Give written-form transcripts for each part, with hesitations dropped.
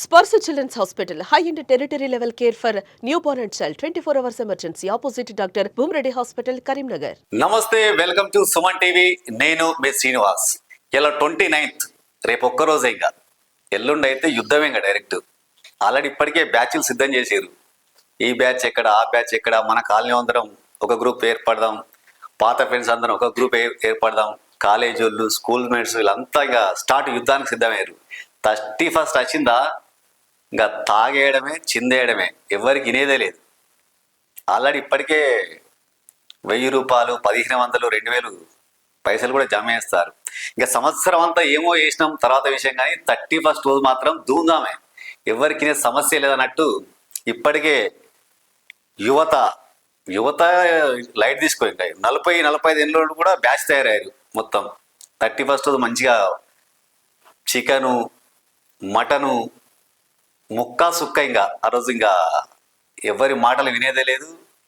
Sparsa Children's Hospital, high-end territory level care for newborn and child, 24 hours emergency, opposite Dr. Bhumreddy Hospital, Karimnagar. నమస్తే, welcome to Suman TV. నేను మీ శ్రీనివాస్. ఇలా 29th రేపు ఒక్కరోజే, ఇంకా ఎల్లుండి అయితే యుద్ధమే ఇంకా డైరెక్ట్. ఆల్రెడీ ఇప్పటికే బ్యాచ్లు సిద్ధం చేసారు. ఈ బ్యాచ్ ఎక్కడ, ఆ బ్యాచ్ ఎక్కడ, మన కాలనీ అందరం ఒక గ్రూప్ ఏర్పడదాం, పాత ఫ్రెండ్స్ అందరం ఒక గ్రూప్ ఏర్పడదాం, కాలేజ్ వాళ్ళు, స్కూల్ మేట్స్ వీళ్ళంతా ఇంకా స్టార్ట్ యుద్ధానికి సిద్ధమయ్యారు. 31st వచ్చిందా ఇంకా తాగేయడమే, చిందేయడమే, ఎవరికి వినేదే లేదు. ఆల్రెడీ ఇప్పటికే 1000 రూపాయలు, 1500, 2000 పైసలు కూడా జమ చేస్తారు. ఇంకా సంవత్సరం అంతా ఏమో చేసినాం తర్వాత విషయం, కానీ 31st రోజు మాత్రం ధూమ్ధామే, ఎవరికి సమస్య లేదన్నట్టు. ఇప్పటికే యువత లైట్ తీసుకో, ఇంకా 40-45 ఏళ్ళ కూడా బ్యాచ్ తయారయ్యారు. మొత్తం 31st రోజు మంచిగా చికెను, మటను, ముక్క సుక్క, ఇంకా ఆ రోజు ఇంకా ఎవరి మాటలు వినేదే లేదు,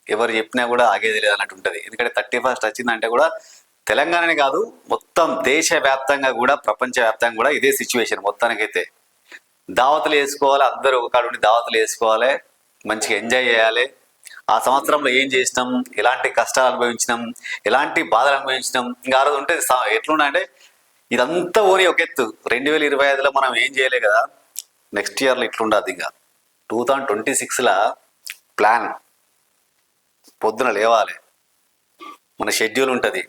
ఎవరు చెప్పినా కూడా ఆగేది లేదు అన్నట్టు ఉంటుంది. ఎందుకంటే 31st వచ్చిందంటే కూడా తెలంగాణనే కాదు, మొత్తం దేశవ్యాప్తంగా కూడా, ప్రపంచవ్యాప్తంగా కూడా ఇదే సిచ్యువేషన్. మొత్తానికైతే దావతులు వేసుకోవాలి, అందరూ ఒక కాడ ఉండి దావతులు వేసుకోవాలి, మంచిగా ఎంజాయ్ చేయాలి. ఆ సంవత్సరంలో ఏం చేసినాం, ఎలాంటి కష్టాలు అనుభవించినాం, ఎలాంటి బాధలు అనుభవించినాం, ఇంకా ఆ రోజు ఉంటే ఎట్లున్నా అంటే ఇదంతా ఓని ఒక ఎత్తు. 2025లో మనం ఏం చేయలే కదా, నెక్స్ట్ ఇయర్లో ఇట్లుండదు. ఇంకా 2026లో ప్లాన్ పొద్దున లేవాలి, మన షెడ్యూల్ ఉంటుంది,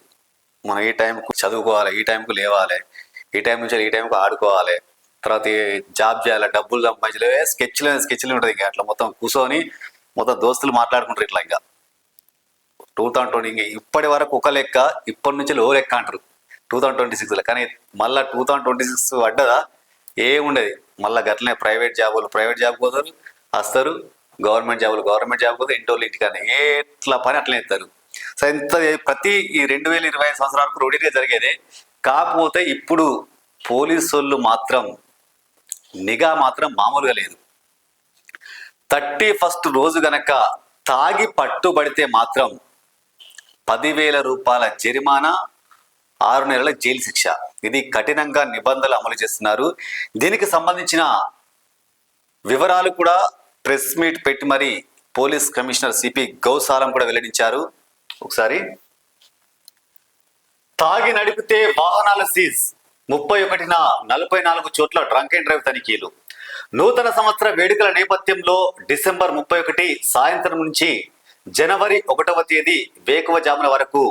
మనం ఈ టైంకు చదువుకోవాలి, ఈ టైంకు లేవాలి, ఈ టైం నుంచి ఈ టైంకు ఆడుకోవాలి, తర్వాత జాబ్ చేయాలి, డబ్బులు సంపాదించలే, స్కెచ్లు ఉంటుంది. ఇంకా అట్లా మొత్తం కూర్చొని మొత్తం దోస్తులు మాట్లాడుకుంటారు ఇట్లా. ఇంకా 2020 ఇంకా ఇప్పటి వరకు ఒక లెక్క, ఇప్పటి నుంచి ఓ లెక్క అంటారు 2026లో. కానీ మళ్ళీ 2026 పడ్డదా ఏముండదు. మళ్ళీ గట్లనే ప్రైవేట్ జాబ్ పోతారు, వస్తారు, గవర్నమెంట్ జాబ్ పోతారు, ఇంటోళ్ళు ఇంటికన్నా ఎట్లా పని అట్లా ఎత్తారు. సో ఇంత ప్రతి ఈ 2025 సంవత్సరాలకు రొటీన్గా జరిగేదే. కాకపోతే ఇప్పుడు పోలీసు వాళ్ళు మాత్రం నిఘా మాత్రం మామూలుగా లేదు. 31st రోజు గనక తాగి పట్టుబడితే మాత్రం 10,000 రూపాయల జరిమానా, 6 నెలల జైలు శిక్ష. ఇది కఠినంగా నిబంధనలు అమలు చేస్తున్నారు. దీనికి సంబంధించిన వివరాలు కూడా ప్రెస్ మీట్ పెట్టి మరి పోలీస్ కమిషనర్ సిపి గౌసాలం కూడా వెల్లడించారు. ఒకసారి తాగి నడిపితే వాహనాల సీజ్, 31న 44 చోట్ల డ్రంక్ అండ్ డ్రైవ్ తనిఖీలు. నూతన సంవత్సర వేడుకల నేపథ్యంలో డిసెంబర్ 31 సాయంత్రం నుంచి జనవరి 1వ తేదీ వేకువజామున వరకు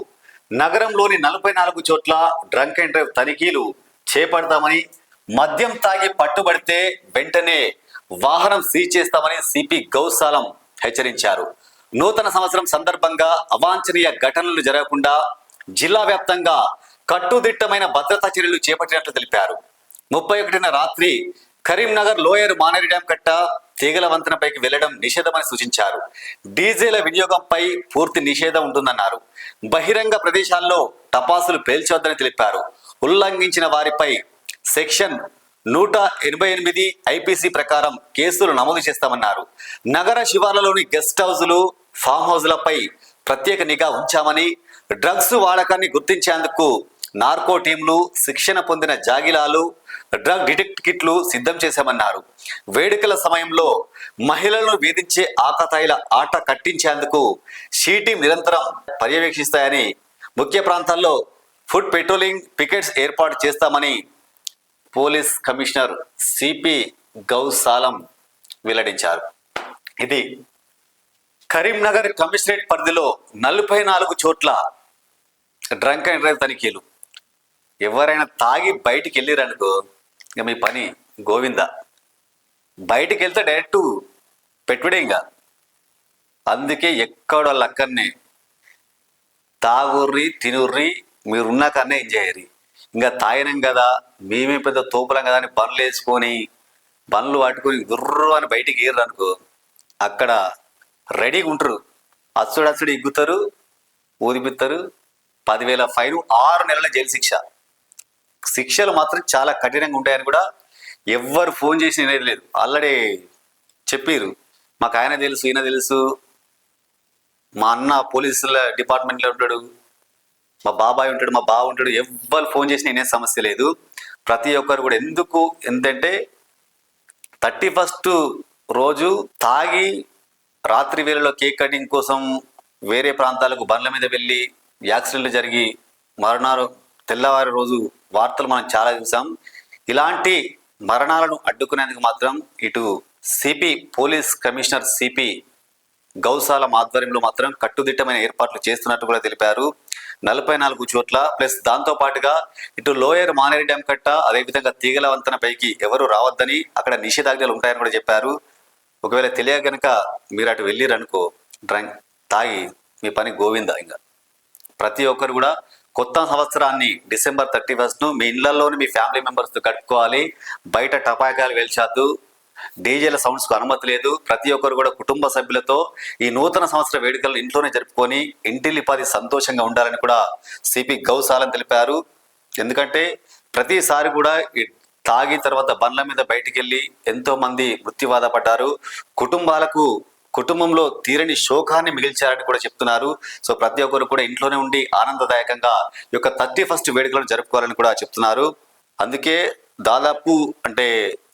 నగరంలోని 44 చోట్ల డ్రంక్ అండ్ డ్రైవ్ తనిఖీలు చేపడతామని, మద్యం తాగి పట్టుబడితే వెంటనే వాహనం సీజ్ చేస్తామని సిపి గౌసాలం హెచ్చరించారు. నూతన సంవత్సరం సందర్భంగా అవాంఛనీయ ఘటనలు జరగకుండా జిల్లా వ్యాప్తంగా కట్టుదిట్టమైన భద్రతా చర్యలు చేపట్టినట్లు తెలిపారు. 31న రాత్రి కరీంనగర్ లోయర్ మానేరు డ్యాం కట్ట, తీగల వంతెనపైకి వెళ్లడం నిషేధమని సూచించారు. డీజేల వినియోగంపై పూర్తి నిషేధం ఉంటుందన్నారు. బహిరంగ ప్రదేశాల్లో టపాసులు పేల్చొద్దని తెలిపారు. ఉల్లంఘించిన వారిపై సెక్షన్ 188 ఐపీసీ ప్రకారం కేసులు నమోదు చేస్తామన్నారు. నగర శివార్లలోని గెస్ట్ హౌజులు, ఫామ్ హౌజులపై ప్రత్యేక నిఘా ఉంచామని, డ్రగ్స్ వాడకాన్ని గుర్తించేందుకు నార్కో టీంలు, శిక్షణ పొందిన జాగిలాలు, డ్రగ్ డిటెక్ట్ కిట్లు సిద్ధం చేశామన్నారు. వేడుకల సమయంలో మహిళలను వేధించే ఆకతాయిల ఆట కట్టించేందుకు షీ టీం నిరంతరం పర్యవేక్షిస్తాయని, ముఖ్య ప్రాంతాల్లో ఫుడ్ పెట్రోలింగ్ పికెట్స్ ఏర్పాటు చేస్తామని పోలీస్ కమిషనర్ సిపి గౌసాలం వెల్లడించారు. ఇది కరీంనగర్ కమిషనరేట్ పరిధిలో 44 చోట్ల డ్రంక్ అండ్ డ్రైవ్ తనిఖీలు. ఎవరైనా తాగి బయటికి వెళ్ళిరనుకో ఇక మీ పని గోవిందా. బయటికి వెళ్తే డైరెక్ట్ పెట్టుబడే. ఇంకా అందుకే ఎక్కడోళ్ళక్కడనే తాగుర్రి, తినుర్రి, మీరున్నా కన్నా ఎంజాయ్ అయ్యి. ఇంకా తాగినాం కదా, మేమే పెద్ద తోపులం కదా అని బండ్లు పట్టుకొని గుర్రు అని బయటికి ఏర్రు అనుకో, అక్కడ రెడీగా ఉంటారు. అచ్చుడు ఇగ్గుతారు, ఊదిపిస్తారు, 10,000 ఫైన్, 6 నెలల జైలు శిక్ష. శిక్షలు మాత్రం చాలా కఠినంగా ఉంటాయని కూడా ఎవ్వరు ఫోన్ చేసి వినేది లేదు. ఆల్రెడీ చెప్పారు, మాకు ఆయన తెలుసు, ఈయన తెలుసు, మా అన్న పోలీసుల డిపార్ట్మెంట్లో ఉంటాడు, మా బాబాయ్ ఉంటాడు, మా బావ ఉంటాడు, ఎవ్వరు ఫోన్ చేసిన నేనే సమస్య లేదు. ప్రతి ఒక్కరు కూడా ఎందుకంటే 31st రోజు తాగి రాత్రి వేళలో కేక్ కటింగ్ కోసం వేరే ప్రాంతాలకు బండ్ల మీద వెళ్ళి యాక్సిడెంట్లు జరిగి మరణాలు తెల్లవారి రోజు వార్తలు మనం చాలా చూసాం. ఇలాంటి మరణాలను అడ్డుకునేందుకు మాత్రం ఇటు CP police commissioner CP Ghouse Alam ఆధ్వర్యంలో మాత్రం కట్టుదిట్టమైన ఏర్పాట్లు చేస్తున్నట్టు కూడా తెలిపారు. 44 చోట్ల ప్లస్ దాంతో పాటుగా ఇటు లోయర్ మానేరి డ్యామ్ కట్ట అదేవిధంగా తీగల వంతెన పైకి ఎవరు రావద్దని అక్కడ నిషేధాజ్ఞలు ఉంటాయని కూడా చెప్పారు. ఒకవేళ తెలియ గనక మీరు అటు వెళ్ళిరనుకో డ్రంక్ తాగి మీ పని గోవిందా. ఇంకా ప్రతి ఒక్కరు కూడా కొత్త సంవత్సరాన్ని December 31st మీ ఇళ్లలోని మీ ఫ్యామిలీ మెంబర్స్తో గడుపుకోవాలి. బయట టపాకాయలు వెల్చొద్దు, డీజేల సౌండ్స్కు అనుమతి లేదు. ప్రతి ఒక్కరు కూడా కుటుంబ సభ్యులతో ఈ నూతన సంవత్సర వేడుకలు ఇంట్లోనే జరుపుకొని ఇంటిల్లిపాది సంతోషంగా ఉండాలని కూడా సిపి గౌసాలం తెలిపారు. ఎందుకంటే ప్రతిసారి కూడా తాగి తర్వాత బండ్ల మీద బయటికి వెళ్ళి ఎంతో మంది మృత్యువాత పడ్డారు. కుటుంబంలో తీరని శోకాన్ని మిగిల్చారని కూడా చెప్తున్నారు. సో ప్రతి ఒక్కరు కూడా ఇంట్లోనే ఉండి ఆనందదాయకంగా ఈ యొక్క 31st వేడుకలను జరుపుకోవాలని కూడా చెప్తున్నారు. అందుకే దాదాపు అంటే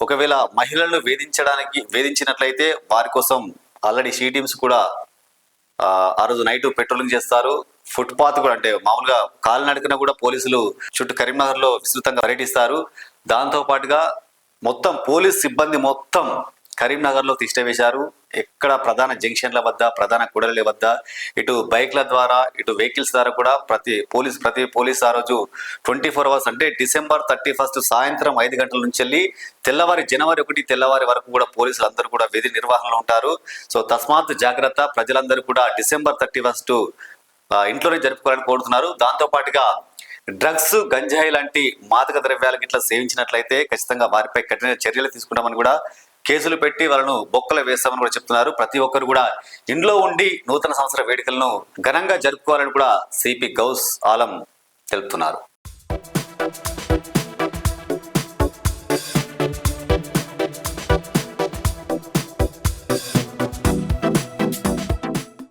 ఒకవేళ మహిళలను వేధించినట్లయితే వారి కోసం ఆల్రెడీ షీ టీమ్స్ కూడా ఆ రోజు నైట్ పెట్రోలింగ్ చేస్తారు. ఫుట్పాత్ కూడా అంటే మామూలుగా కాలినడకన కూడా పోలీసులు చుట్టూ కరీంనగర్లో విస్తృతంగా పర్యటిస్తారు. దాంతో పాటుగా మొత్తం పోలీస్ సిబ్బంది మొత్తం కరీంనగర్లో తిష్టవేశారు. ఎక్కడ ప్రధాన జంక్షన్ల వద్ద, ప్రధాన కూడలి వద్ద ఇటు బైక్ల ద్వారా ఇటు వెహికల్స్ ద్వారా కూడా ప్రతి పోలీస్ ఆ రోజు 24 hours అంటే December 31st సాయంత్రం 5 గంటల నుంచి వెళ్ళి తెల్లవారి January 1 తెల్లవారి వరకు కూడా పోలీసులు అందరూ కూడా విధి నిర్వహణలో ఉంటారు. సో తస్మాత్ జాగ్రత్త, ప్రజలందరూ కూడా December 31st ఇంట్లోనే జరుపుకోవాలని కోరుతున్నారు. దాంతో పాటుగా డ్రగ్స్, గంజాయి లాంటి మాదక ద్రవ్యాలకు ఇట్లా సేవించినట్లయితే ఖచ్చితంగా వారిపై కఠిన చర్యలు తీసుకుంటామని కూడా కేసులు పెట్టి వాళ్ళను బొక్కలు వేస్తామని కూడా చెప్తున్నారు. ప్రతి ఒక్కరు కూడా ఇంట్లో ఉండి నూతన సంవత్సర వేడుకలను ఘనంగా జరుపుకోవాలని కూడా సిపి గౌస్ ఆలం తెలుపుతున్నారు.